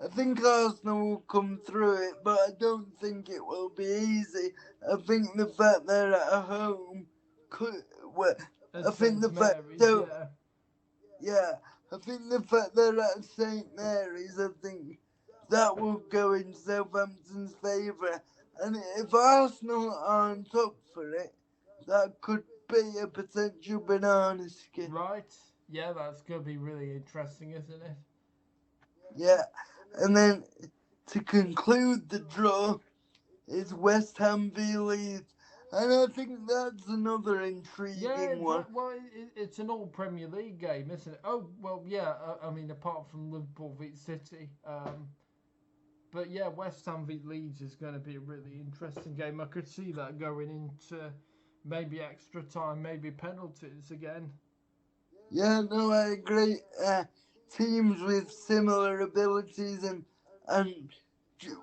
I think Arsenal will come through it, but I don't think it will be easy. I think the fact they're at home could. Well, at I think St the fact Mary's, so yeah, yeah. I think the fact they're at St Mary's. I think that will go in Southampton's favour. And if Arsenal aren't up for it, that could be a potential banana skin. right. Yeah, that's gonna be really interesting, isn't it? Yeah. And then to conclude the draw, is West Ham v Leeds. And I think that's another Yeah, intriguing one. well, it's an all Premier League game, isn't it? Oh, well, yeah. I mean, apart from Liverpool v City, but yeah, West Ham v Leeds is going to be a really interesting game. I could see that going into maybe extra time, maybe penalties again. Yeah, no, I agree. Teams with similar abilities and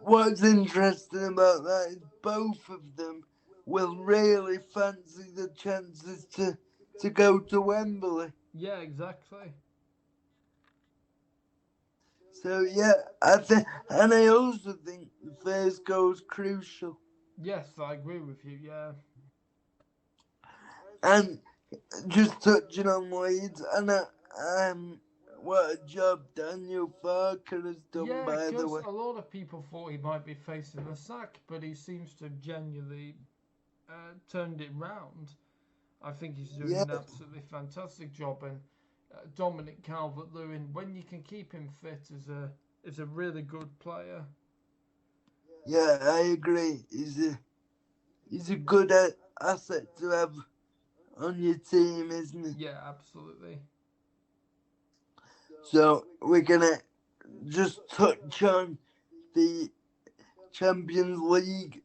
what's interesting about that is both of them will really fancy the chances to go to Wembley. Yeah, exactly. So yeah, I think, and I also think the first goal is crucial. Yes, I agree with you. Yeah. And just touching on Leeds, and what a job Daniel Farker has done, Yeah, by the because way. a lot of people thought he might be facing the sack, but he seems to have genuinely turned it round. I think he's doing Yeah, an absolutely fantastic job, and Dominic Calvert-Lewin, when you can keep him fit, is a really good player. yeah, I agree. He's a good asset to have on your team, isn't he? Yeah, absolutely. So we're gonna just touch on the Champions League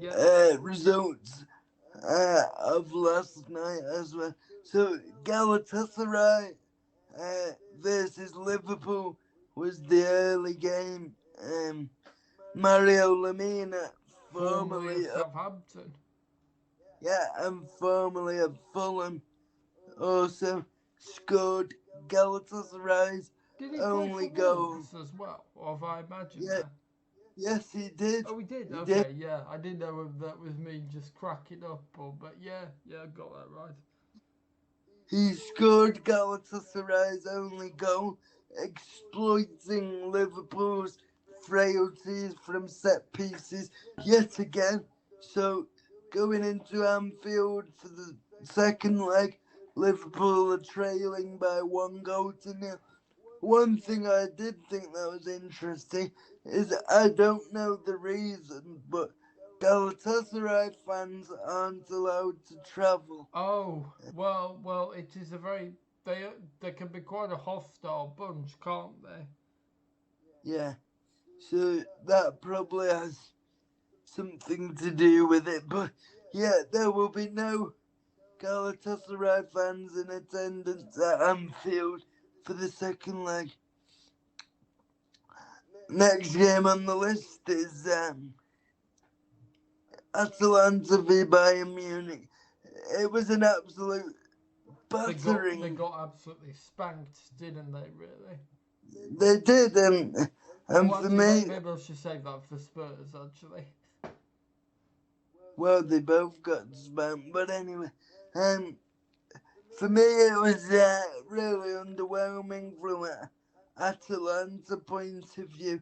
Yeah, results of last night as well. So Galatasaray versus Liverpool was the early game. Mario Lemina, Formerly of formerly of, Southampton. and formerly of Fulham, also scored Galatasaray's Did he play only for goal. Wolves as well? Or have I imagined Yeah, that? yes, he did. Oh, he did. He did. Okay, yeah. I didn't know if that was me just cracking up, but yeah, I got that right. He scored Galatasaray's only goal, exploiting Liverpool's frailties from set pieces yet again. So, going into Anfield for the second leg, Liverpool are trailing by 1-0. One thing I did think that was interesting is I don't know the reason, but Galatasaray fans aren't allowed to travel. Oh, well, it is a very they can be quite a hostile bunch, can't they? Yeah, so that probably has something to do with it. But yeah, there will be no Galatasaray fans in attendance at Anfield for the second leg. Next game on the list is Atalanta v Bayern Munich. It was an absolute They battering. got absolutely spanked, didn't they? Really? They did, and Oh, for actually, me, maybe I should save that for Spurs. Actually, well, they both got spanked. But anyway, um, for me, it was really underwhelming from an Atalanta point of view,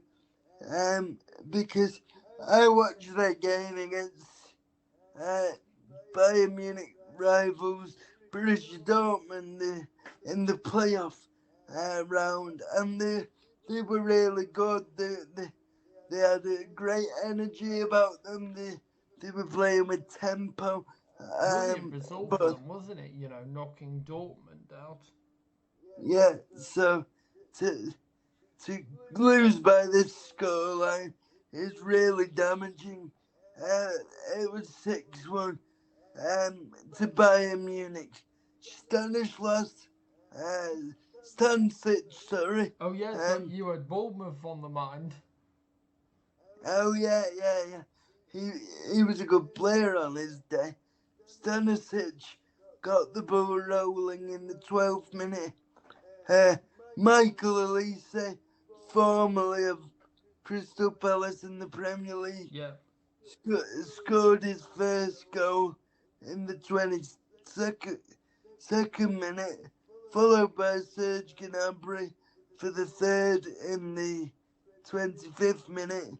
because I watched that game against uh, Bayern Munich rivals British Dortmund in the playoff round, and they were really good. They had a great energy about them. They were playing with tempo, brilliant result for but them, wasn't it? You know, knocking Dortmund out. yeah, so to to lose by this scoreline is really damaging. Uh, it was 6-1 to Bayern Munich. Stanislas Stanisic, sorry. Oh yeah, so Um, you had Bournemouth on the mind. oh yeah. He was a good player on his day. Stanisic got the ball rolling in the 12th minute. Uh, Michael Elise, formerly of Crystal Palace in the Premier League, Yeah, scored his first goal in the 22nd minute, followed by Serge Gnabry for the third in the 25th minute,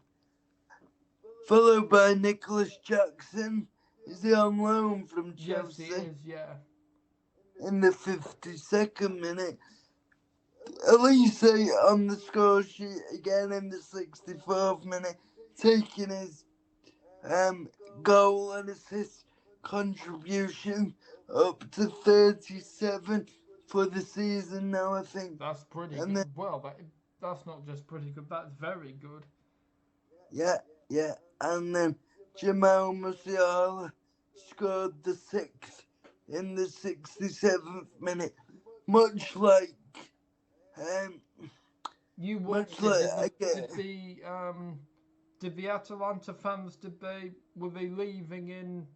followed by Nicholas Jackson. Is he on loan from yes, he Chelsea? is. Yeah, In the 52nd minute, Elise on the score sheet again in the 64th minute, taking his goal and assist contribution up to 37 for the season now, I think. that's pretty And then, good. Well, that's not just pretty good. That's very good. yeah. And then Jamal Musiala scored the sixth in the 67th minute. Much like, um, You much watched it. like, Did the again, did the Atalanta fans were they leaving in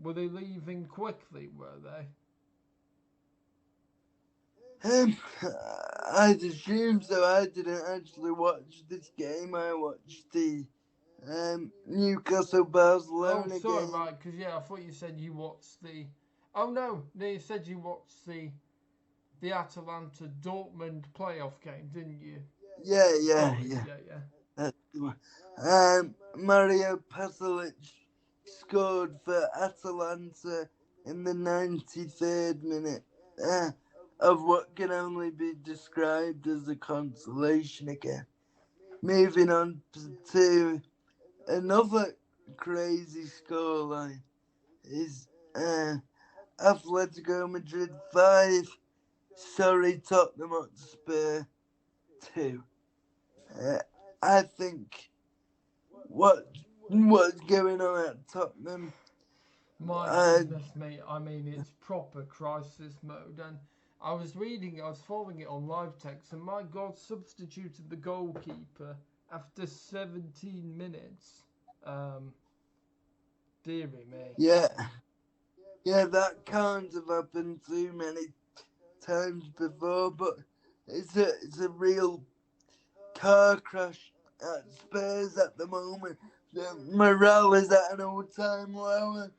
were they leaving quickly? Were they? Um, I'd assume so. I didn't actually watch this game. I watched the Newcastle Oh, Barcelona sorry, game. right. Because yeah, I thought you said you watched the. Oh no, you said you watched the Atalanta Dortmund playoff game, didn't you? Sorry. Yeah. Yeah, yeah. That's the one. Mario Pasalic scored for Atalanta in the 93rd minute of what can only be described as a consolation again. Moving on to another crazy scoreline is Atletico Madrid 5, sorry, Tottenham Hotspur 2. Uh, I think what's going on at Tottenham My Uh, goodness me, I mean, it's proper crisis mode. And I was following it on live text, and my God, substituted the goalkeeper after 17 minutes. Um, Deary me. yeah, yeah, that can't have happened too many times before, but it's a real car crash at Spurs at the moment. The morale is at an all-time low.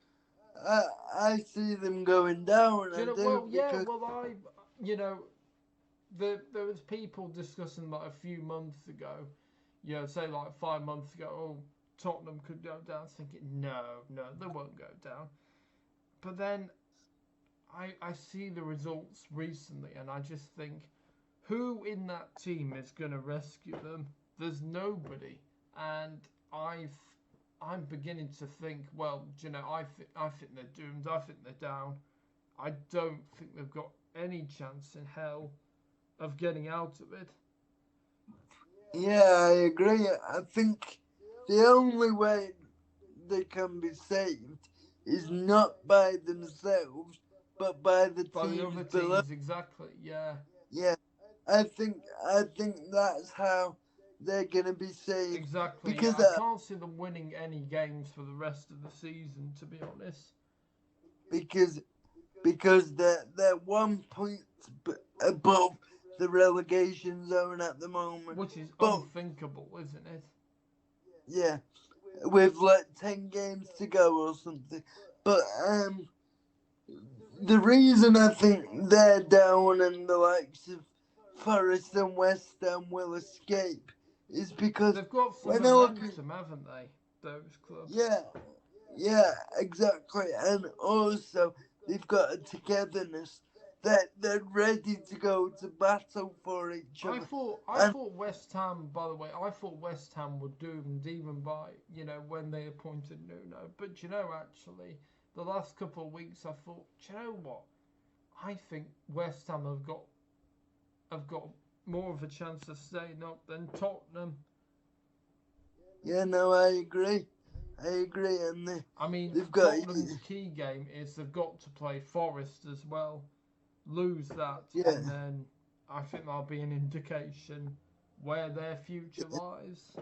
I see them going down. Do you I know, do well, yeah, because you know, there was people discussing like a few months ago, say like 5 months ago, oh, Tottenham could go down, thinking, no, they won't go down. But then I see the results recently, and I just think, who in that team is going to rescue them? There's nobody, and I'm beginning to think, well, I think they're doomed. I think they're down. I don't think they've got any chance in hell of getting out of it. yeah, I agree. I think the only way they can be saved is not by themselves, but by the By the other teams below. teams, exactly. Yeah, Yeah, I think that's how they're gonna be saved exactly. Yeah, because I can't see them winning any games for the rest of the season, to be honest. because because they're 1 point above the relegation zone at the moment. Which is But unthinkable, isn't it? yeah, with like 10 games to go or something. But the reason I think they're down and the likes of Forest and West Ham will escape is because They've got some when I look at momentum, haven't they? Those clubs. yeah, yeah, exactly, and also they've got a togetherness that they're ready to go to battle for each other. I And thought West Ham, by the way, I thought West Ham were doomed even by, when they appointed Nuno. But actually, the last couple of weeks I thought, do you know what? I think West Ham have got more of a chance of staying up than Tottenham. yeah, no, I agree, and I mean, they've got Tottenham's key game is they've got to play Forest as well. Lose that, yeah, and then I think that'll be an indication where their future lies.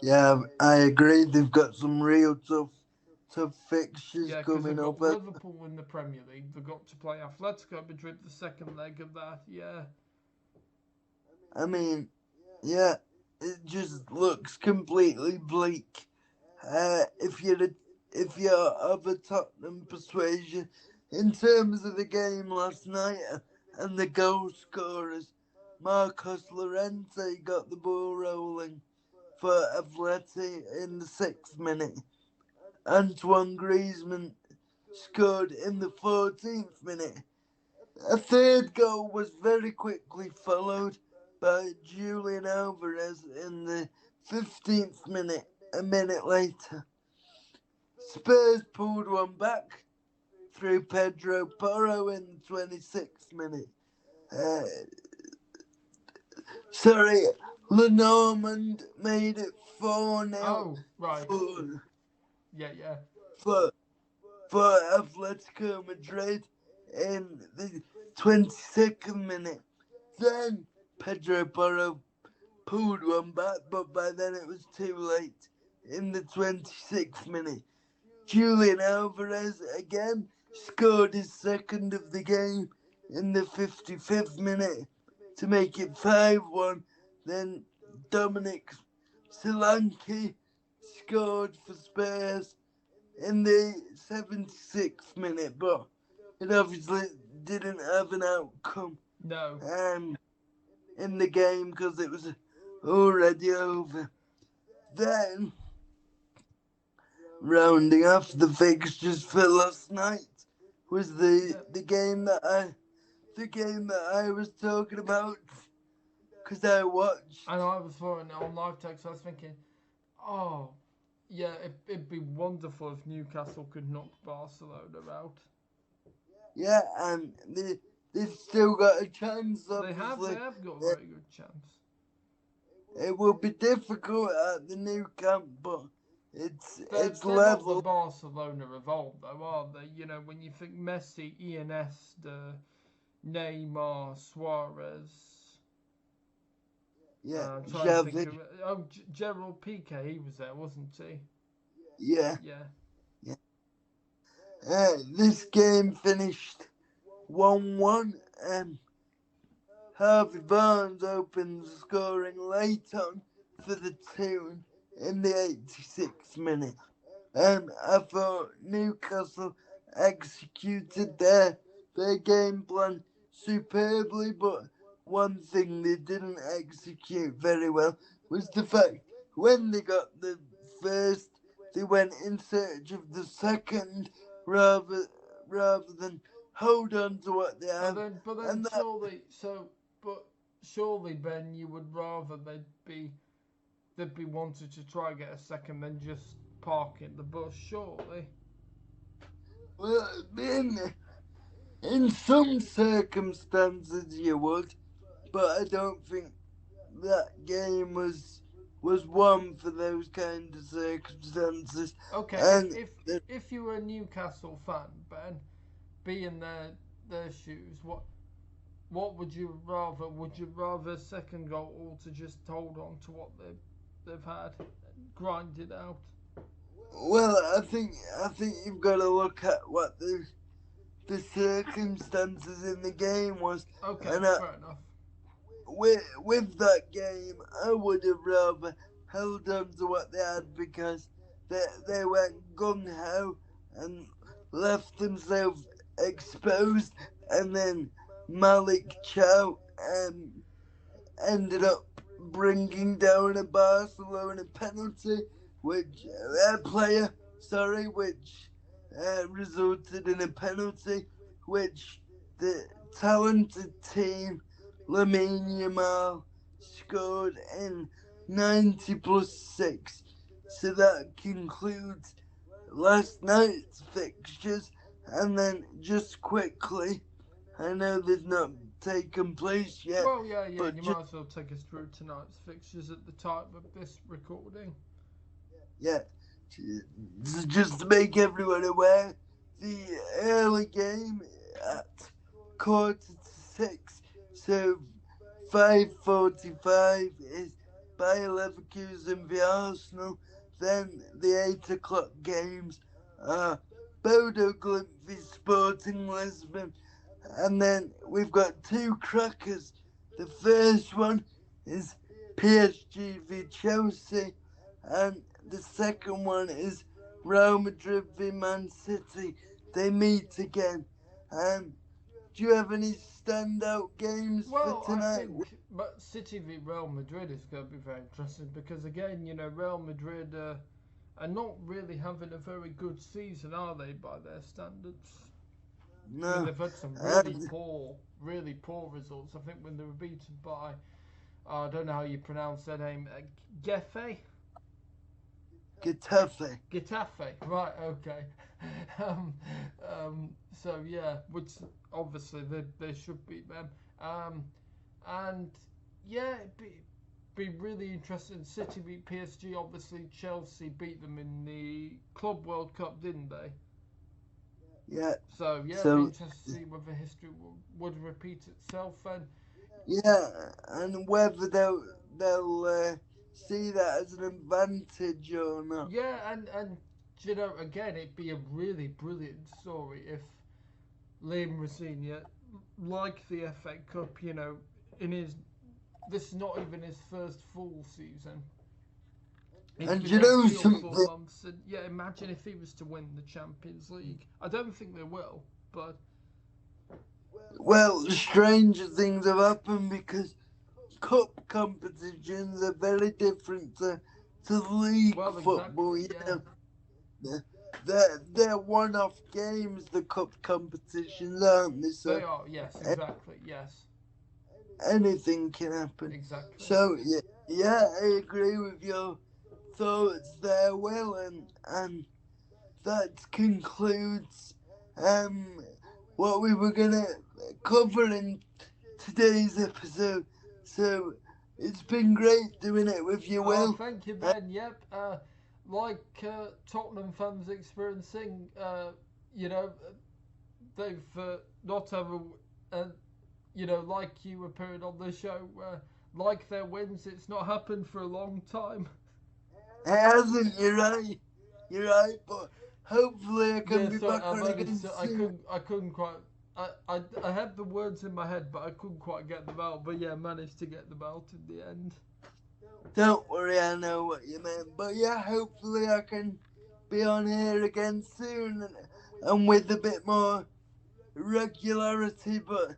yeah, I agree. They've got some real tough fixtures Yeah, because they've coming got up. Liverpool in the Premier League. They've got to play Atletico Madrid the second leg of that. Yeah. I mean, yeah, it just looks completely bleak. If you're of a Tottenham persuasion, in terms of the game last night and the goal scorers, Marcos Llorente got the ball rolling for Atleti in the 6th minute. Antoine Griezmann scored in the 14th minute. A third goal was very quickly followed by Julian Alvarez in the 15th minute. A minute later, Spurs pulled one back through Pedro Porro in the 26th minute. Uh, sorry, Lenormand made it 4-0 Oh, right. for, Yeah. for, for Atletico Madrid in the 22nd minute. Then Pedro Porro pulled one back, but by then it was too late. In the 26th minute, Julian Alvarez again scored his second of the game in the 55th minute to make it 5-1. Then Dominic Solanke scored for Spurs in the 76th minute, but it obviously didn't have an outcome No. in the game because it was already over. Then, rounding off the fixtures for last night was Yeah. the game that I was talking about because I watched. And I was throwing it on live text. I was thinking, oh, yeah, it'd be wonderful if Newcastle could knock Barcelona out. Yeah, and they've still got a chance. They have Obviously, got a very good chance. it will be difficult at the new camp, but it's They're not the level. Barcelona of old, though, are they? You know, when you think Messi, Iniesta, Neymar, Suarez. Yeah, I'm trying to think Xavi. of Gerald Piqué. He was there, wasn't he? Yeah, Yeah. yeah. This game finished 1-1. Harvey Barnes opened scoring late on for the tune in the 86th minute. I thought Newcastle executed their game plan superbly, but one thing they didn't execute very well was the fact when they got the first, they went in search of the second rather rather than hold on to what they have, But then and that surely, Ben, you would rather they'd be wanting to try and get a second than just park in the bus, surely. well, in some circumstances you would, but I don't think that game was won for those kind of circumstances. Okay, And if you were a Newcastle fan, Ben, be in their shoes, what would you rather? Would you rather a second goal or to just hold on to what they've had, grind it out? well, I think you've got to look at what the circumstances in the game was, Okay, and fair enough. with that game, I would have rather held on to what they had because they went gung ho and left themselves exposed, and then Malik Chow ended up bringing down a Barcelona penalty, which which resulted in a penalty, which the talented team Lamine Yamal scored in 90 plus 6. So that concludes last night's fixtures, and then just quickly, I know they've not taken place yet, Well, yeah. but You might as well take us through tonight's fixtures at the time of this recording. yeah, just to make everyone aware, the early game at 5:45, so 5:45 is Bayer Leverkusen v Arsenal. Then the 8 o'clock games are Bodo Glimt v Sporting Lisbon, and then we've got two crackers. The first one is PSG v Chelsea, and the second one is Real Madrid v Man City. They meet again. Do you have any standout games for Well, I tonight? think but City v Real Madrid is going to be very interesting because again, Real Madrid are not really having a very good season, are they, by their standards? I mean, No. they've had some And really poor results. I think when they were beaten by, I don't know how you pronounce their name, Getafe? Getafe. Getafe, right, okay. um, so, yeah, which obviously they should beat them. And, yeah, be really interesting. City beat PSG, obviously Chelsea beat them in the Club World Cup, didn't they? Yeah. So yeah, it'll be So interesting to see whether history would repeat itself. And yeah, and whether they'll see that as an advantage or not. yeah, and again, it'd be a really brilliant story if Liam Rosenior, like the FA Cup, in his this is not even his first full season. It's And been you like know 3 or 4 something? months, and yeah, imagine if he was to win the Champions League. I don't think they will, but Well, stranger things have happened because cup competitions are very different to league well, football. exactly, yeah, They're one-off games, the cup competitions, aren't they? they So are. Yes, exactly, yes, anything can happen. exactly. So yeah, I agree with your thoughts there, Will, and that concludes what we were gonna cover in today's episode. So it's been great doing it with you, Oh, Will. thank you, Ben. Yep. like Tottenham fans experiencing, you know, they've not ever, you know, like you appeared on the show, like their wins, it's not happened for a long time. It hasn't, you're right. You're right, but hopefully I can Yeah, be so back on again soon. I couldn't quite. I had the words in my head, but I couldn't quite get them out. But yeah, managed to get them out in the end. Don't worry, I know what you meant. But yeah, hopefully I can be on here again soon and with a bit more regularity. But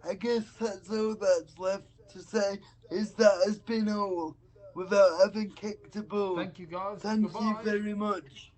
I guess that's all that's left to say is that has been all without having kicked a ball. Thank you guys. Thank you Goodbye. very much.